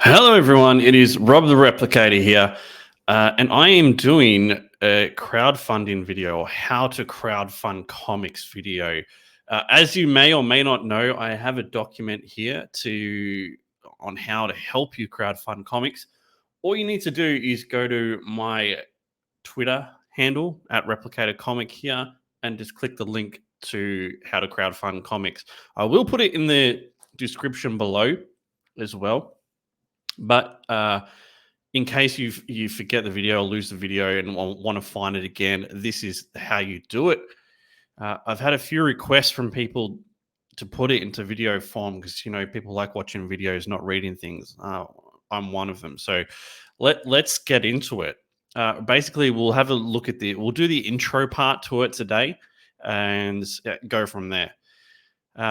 Hello, everyone. It is Rob the Replicator here, and I am doing a crowdfunding video, or how to crowdfund comics video. As you may or may not know, I have a document here on how to help you crowdfund comics. All you need to do is go to my Twitter handle at Replicator Comic here, and just click the link to how to crowdfund comics. I will put it in the description below as well. But in case you forget the video or lose the video and want to find it again, this is how you do it. I've had a few requests from people to put it into video form because people like watching videos, not reading things. I'm one of them. So let's get into it. Basically, we'll have a look at we'll do the intro part to it today, and go from there.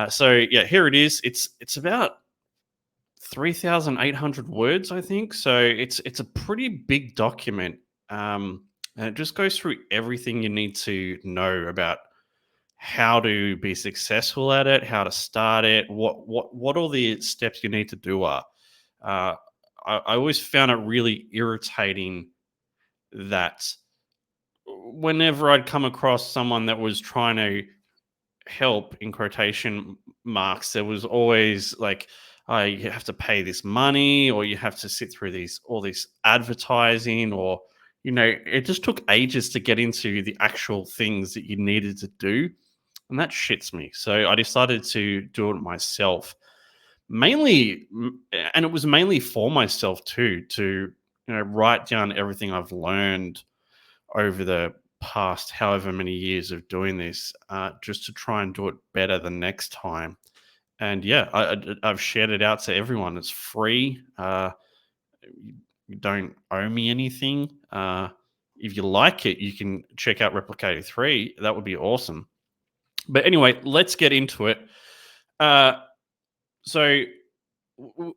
So yeah, here it is. It's about 3,800 words, I think. So it's a pretty big document, and it just goes through everything you need to know about how to be successful at it, how to start it, what all the steps you need to do are. I always found it really irritating that whenever I'd come across someone that was trying to help, in quotation marks, there was always like, you have to pay this money, or you have to sit through all this advertising, or it just took ages to get into the actual things that you needed to do, and that shits me. So I decided to do it myself, mainly, and it was mainly for myself too, to write down everything I've learned over the past however many years of doing this, just to try and do it better the next time. And yeah, I've shared it out to everyone. It's free. You don't owe me anything. If you like it, you can check out Replicator 3. That would be awesome. But anyway, let's get into it. So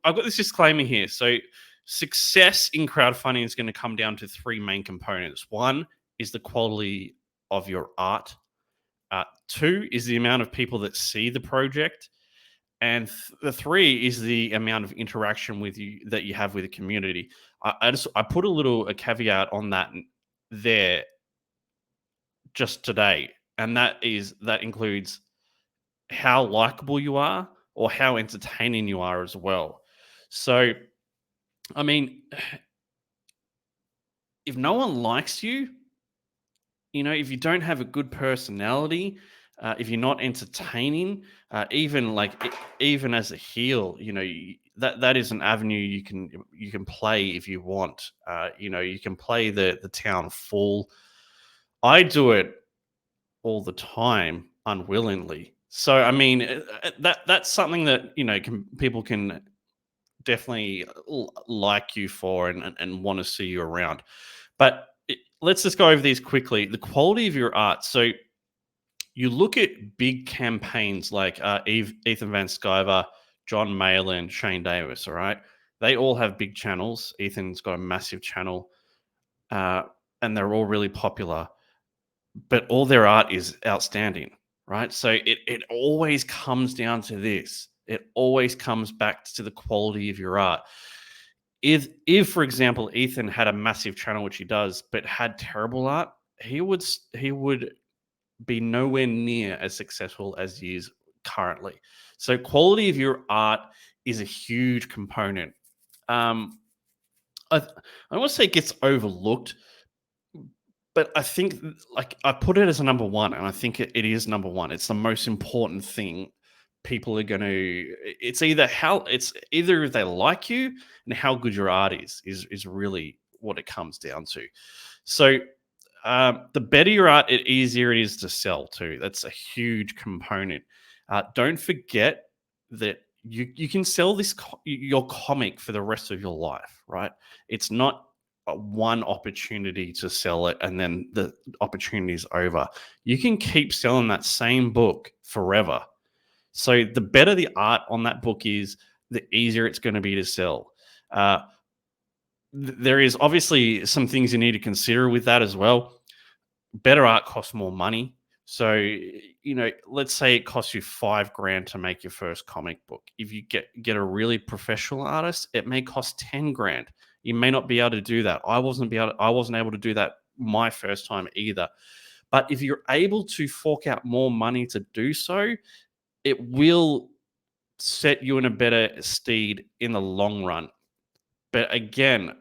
I've got this disclaimer here. So success in crowdfunding is going to come down to three main components. One is the quality of your art. Two is the amount of people that see the project. And the three is the amount of interaction with you that you have with the community. I put a caveat on that there just today, and that includes how likable you are, or how entertaining you are as well. So, I mean, if no one likes you, if you don't have a good personality, if you're not entertaining, even as a heel, that is an avenue you can play if you want. You can play the town full. I do it all the time unwillingly. So I mean, that's something that people can definitely like you for, and want to see you around. But let's just go over these quickly. The quality of your art. So you look at big campaigns like Ethan Van Sciver, John Malin, Shane Davis, all right? They all have big channels. Ethan's got a massive channel, and they're all really popular, but all their art is outstanding, right? So it always comes down to this. It always comes back to the quality of your art. If for example, Ethan had a massive channel, which he does, but had terrible art, he would be nowhere near as successful as he is currently. So quality of your art is a huge component. I want to say it gets overlooked, but I think I put it as a number one, and I think it is number one. It's the most important thing. People are going to, it's either if they like you, and how good your art is really what it comes down to. So the better your art, the easier it is to sell too. That's a huge component. Don't forget that you can sell your comic for the rest of your life, right? It's not one opportunity to sell it and then the opportunity is over. You can keep selling that same book forever. So the better the art on that book is, the easier it's going to be to sell. There is obviously some things you need to consider with that as well. Better art costs more money. So, let's say it costs you $5,000 to make your first comic book. If you get a really professional artist, it may cost $10,000. You may not be able to do that. I wasn't able to do that my first time either. But if you're able to fork out more money to do so, it will set you in a better stead in the long run. But again,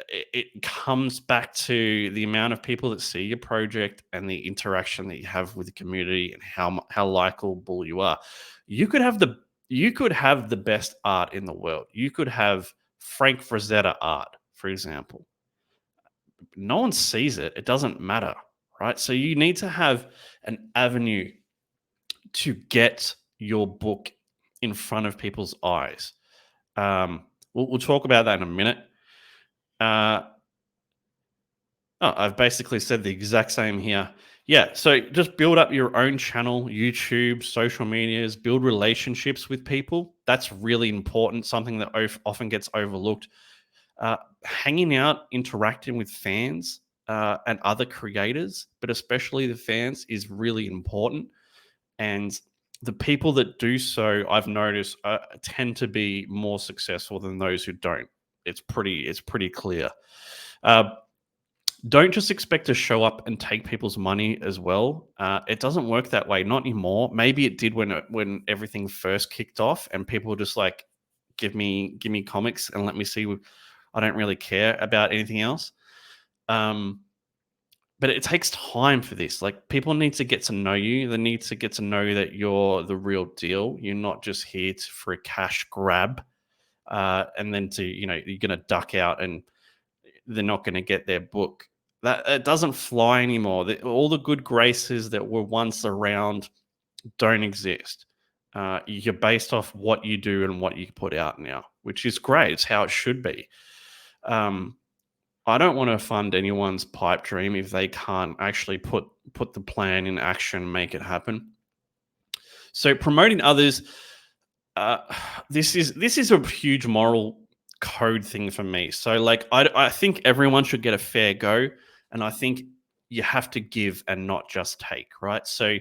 it comes back to the amount of people that see your project and the interaction that you have with the community and how likable you are. You could have the best art in the world. You could have Frank Frazetta art, for example. No one sees it. It doesn't matter, right? So you need to have an avenue to get your book in front of people's eyes. We'll talk about that in a minute. I've basically said the exact same here. Yeah, so just build up your own channel, YouTube, social medias, build relationships with people. That's really important, something that often gets overlooked. Hanging out, interacting with fans and other creators, but especially the fans, is really important. And the people that do so, I've noticed, tend to be more successful than those who don't. It's pretty clear. Don't just expect to show up and take people's money as well. It doesn't work that way, not anymore. Maybe it did when everything first kicked off, and people were just like, give me comics and let me see. I don't really care about anything else. But it takes time for this. Like, people need to get to know you. They need to get to know that you're the real deal. You're not just here for a cash grab, and then you're going to duck out and they're not going to get their book. That it doesn't fly anymore. All the good graces that were once around don't exist. You're based off what you do and what you put out now, which is great. It's how it should be. I don't want to fund anyone's pipe dream if they can't actually put the plan in action, make it happen. So promoting others, this is a huge moral code thing for me. So like I think everyone should get a fair go, and I think you have to give and not just take, right? So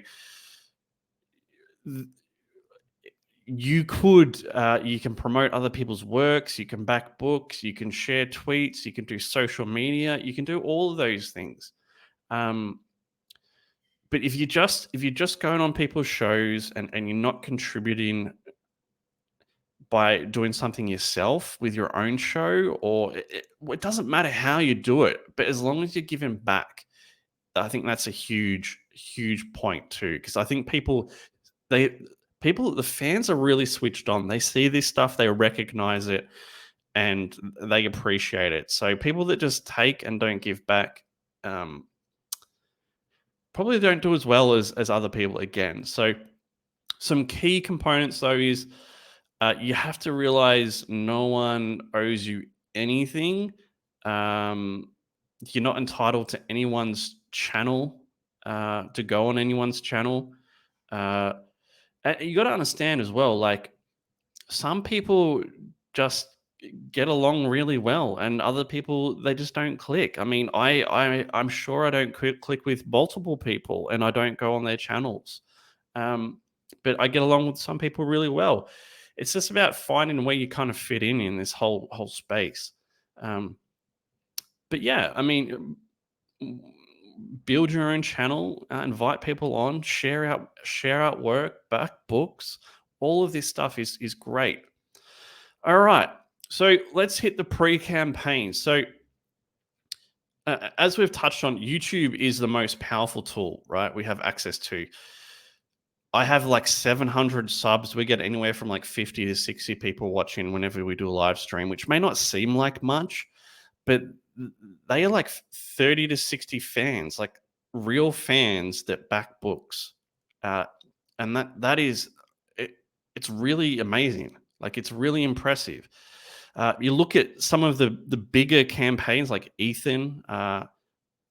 you can promote other people's works, you can back books, you can share tweets, you can do social media, you can do all of those things. But if you're just going on people's shows and you're not contributing by doing something yourself with your own show, or it doesn't matter how you do it, but as long as you're giving back, I think that's a huge point too. Because I think the fans are really switched on. They see this stuff, they recognize it, and they appreciate it. So people that just take and don't give back, probably don't do as well as other people again. So some key components though is you have to realize no one owes you anything. You're not entitled to anyone's channel, to go on anyone's channel. And you got to understand as well, like, some people just get along really well, and other people, they just don't click. I mean, I'm sure I don't click with multiple people, and I don't go on their channels. But I get along with some people really well. It's just about finding where you kind of fit in this whole space. But yeah, I mean, build your own channel, invite people on, share out work, back books. All of this stuff is great. All right, so let's hit the pre-campaign. So as we've touched on, YouTube is the most powerful tool, right? We have access to. I have like 700 subs. We get anywhere from like 50 to 60 people watching whenever we do a live stream, which may not seem like much, but they are like 30 to 60 fans, like real fans that back books. And that is, it's really amazing. Like, it's really impressive. You look at some of the bigger campaigns like Ethan,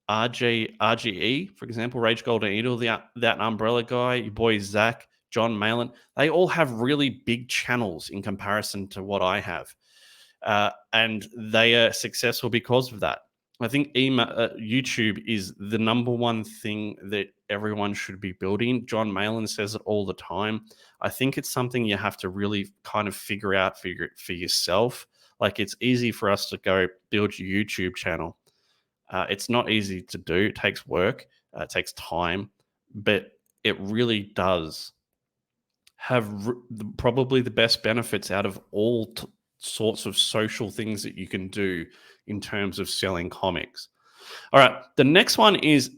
RGE, for example, Rage Golden Eagle, that Umbrella guy, your boy Zach, John Malin, they all have really big channels in comparison to what I have. And they are successful because of that. I think YouTube is the number one thing that everyone should be building. John Malin says it all the time. I think it's something you have to really kind of figure out for yourself. Like, it's easy for us to go build your YouTube channel. It's not easy to do. It takes work. It takes time, but it really does have probably the best benefits out of all sorts of social things that you can do in terms of selling comics. All right, the next one is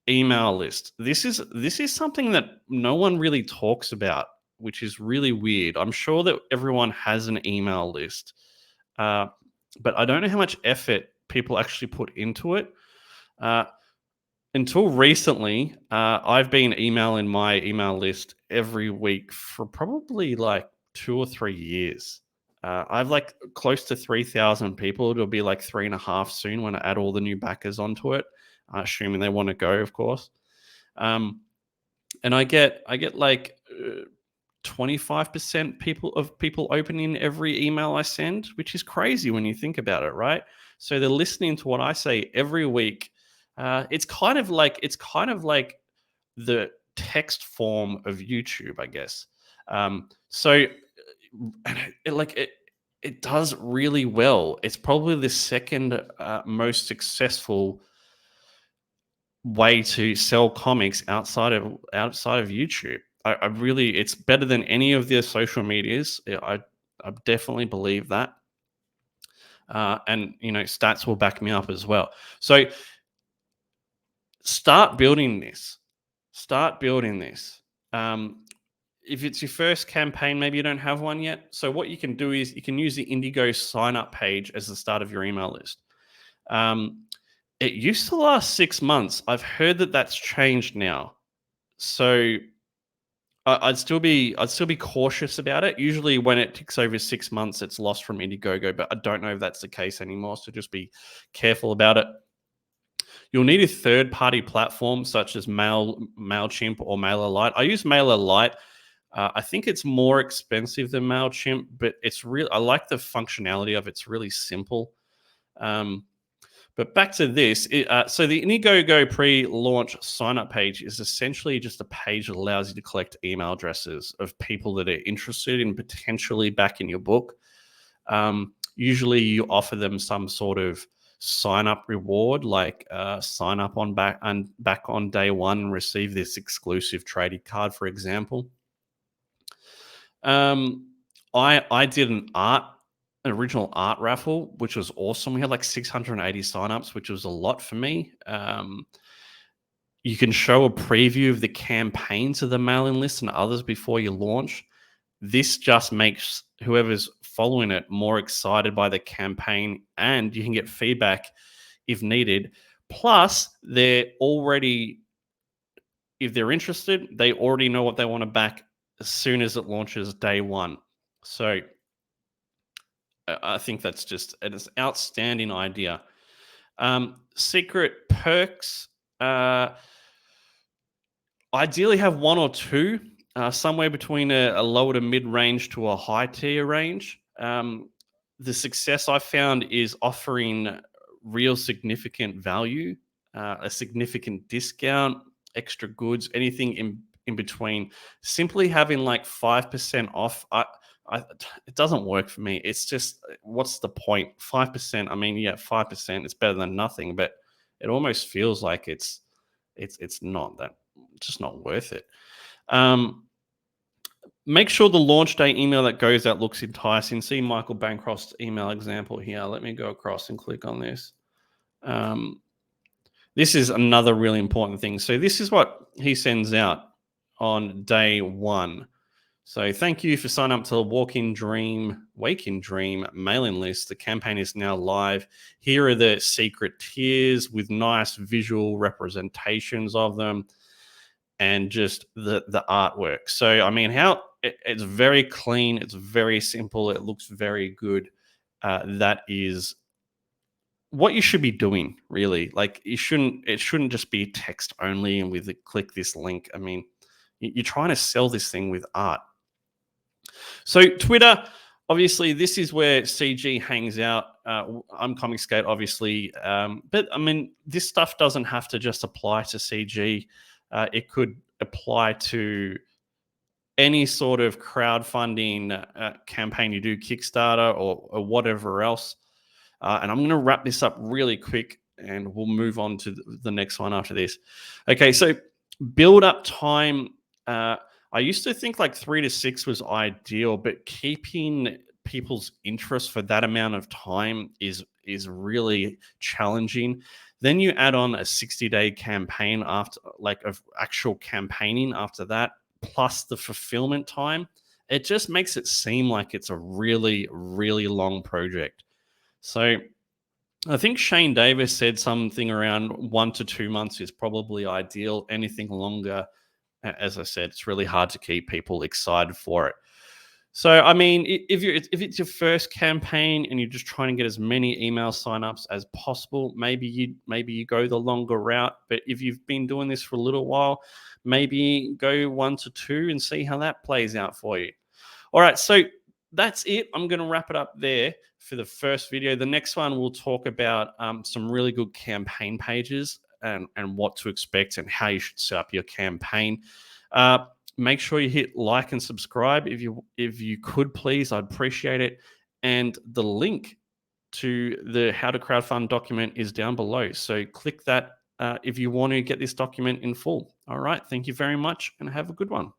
email list. This is something that no one really talks about, which is really weird. I'm sure that everyone has an email list, uh, but I don't know how much effort people actually put into it. Uh, until recently, I've been emailing my email list every week for probably like 2 or 3 years. I've like close to 3,000 people. It'll be like 3.5 soon when I add all the new backers onto it, assuming they want to go, of course. Um, and I get like 25% people opening every email I send, which is crazy when you think about it, right? So they're listening to what I say every week. It's kind of like the text form of YouTube, I guess. So it does really well. It's probably the second most successful way to sell comics outside of YouTube. I really, it's better than any of the social medias. I definitely believe that, and stats will back me up as well. So start building this. Start building this. If it's your first campaign, maybe you don't have one yet. So what you can do is you can use the Indigo sign up page as the start of your email list. Um, it used to last 6 months. I've heard that that's changed now. So I'd still be cautious about it. Usually, when it ticks over 6 months, it's lost from Indiegogo, but I don't know if that's the case anymore. So just be careful about it. You'll need a third-party platform such as Mailchimp or MailerLite. I use MailerLite. I think it's more expensive than Mailchimp, but it's real. I like the functionality of it. It's really simple. Um, But back to this. So the Indiegogo pre-launch sign-up page is essentially just a page that allows you to collect email addresses of people that are interested in potentially backing your book. Usually, you offer them some sort of sign-up reward, like sign up on back on day one and receive this exclusive trading card, for example. Um, I did an original art raffle, which was awesome. We had like 680 signups, which was a lot for me. You can show a preview of the campaign to the mailing list and others before you launch. This just makes whoever's following it more excited by the campaign, and you can get feedback if needed. Plus, if they're interested, they already know what they want to back as soon as it launches day one. So I think that's just an outstanding idea. Secret perks. Ideally, have one or two, somewhere between a lower to mid range to a high tier range. The success I found is offering real significant value, a significant discount, extra goods, anything in between. Simply having like 5% off, it doesn't work for me. It's just, what's the point? 5%. I mean, yeah, 5%. It's better than nothing, but it almost feels like it's not that, just not worth it. Make sure the launch day email that goes out looks enticing. See Michael Bancroft's email example here. Let me go across and click on this. This is another really important thing. So this is what he sends out on day one. So thank you for signing up to the Wake in Dream mailing list. The campaign is now live. Here are the secret tiers with nice visual representations of them and just the artwork. So, I mean, it's very clean. It's very simple. It looks very good. That is what you should be doing, really. Like, it shouldn't just be text only and with click this link. I mean, you're trying to sell this thing with art. So Twitter, obviously, this is where CG hangs out. I'm Comicsgate, obviously, but I mean, this stuff doesn't have to just apply to CG. It could apply to any sort of crowdfunding campaign you do, Kickstarter or whatever else. And I'm going to wrap this up really quick and we'll move on to the next one after this. Okay, so build up time. I used to think like 3 to 6 was ideal, but keeping people's interest for that amount of time is really challenging. Then you add on a 60-day campaign after, like, of actual campaigning after that, plus the fulfillment time. It just makes it seem like it's a really, really long project. So I think Shane Davis said something around 1 to 2 months is probably ideal. Anything longer, as I said, it's really hard to keep people excited for it. So, I mean, if it's your first campaign and you're just trying to get as many email signups as possible, maybe you go the longer route. But if you've been doing this for a little while, maybe go 1 to 2 and see how that plays out for you. All right, so that's it. I'm going to wrap it up there for the first video. The next one, we'll talk about some really good campaign pages and what to expect and how you should set up your campaign. Make sure you hit like and subscribe if you could, please. I'd appreciate it. And the link to the How to Crowdfund document is down below. So click that if you want to get this document in full. All right, thank you very much and have a good one.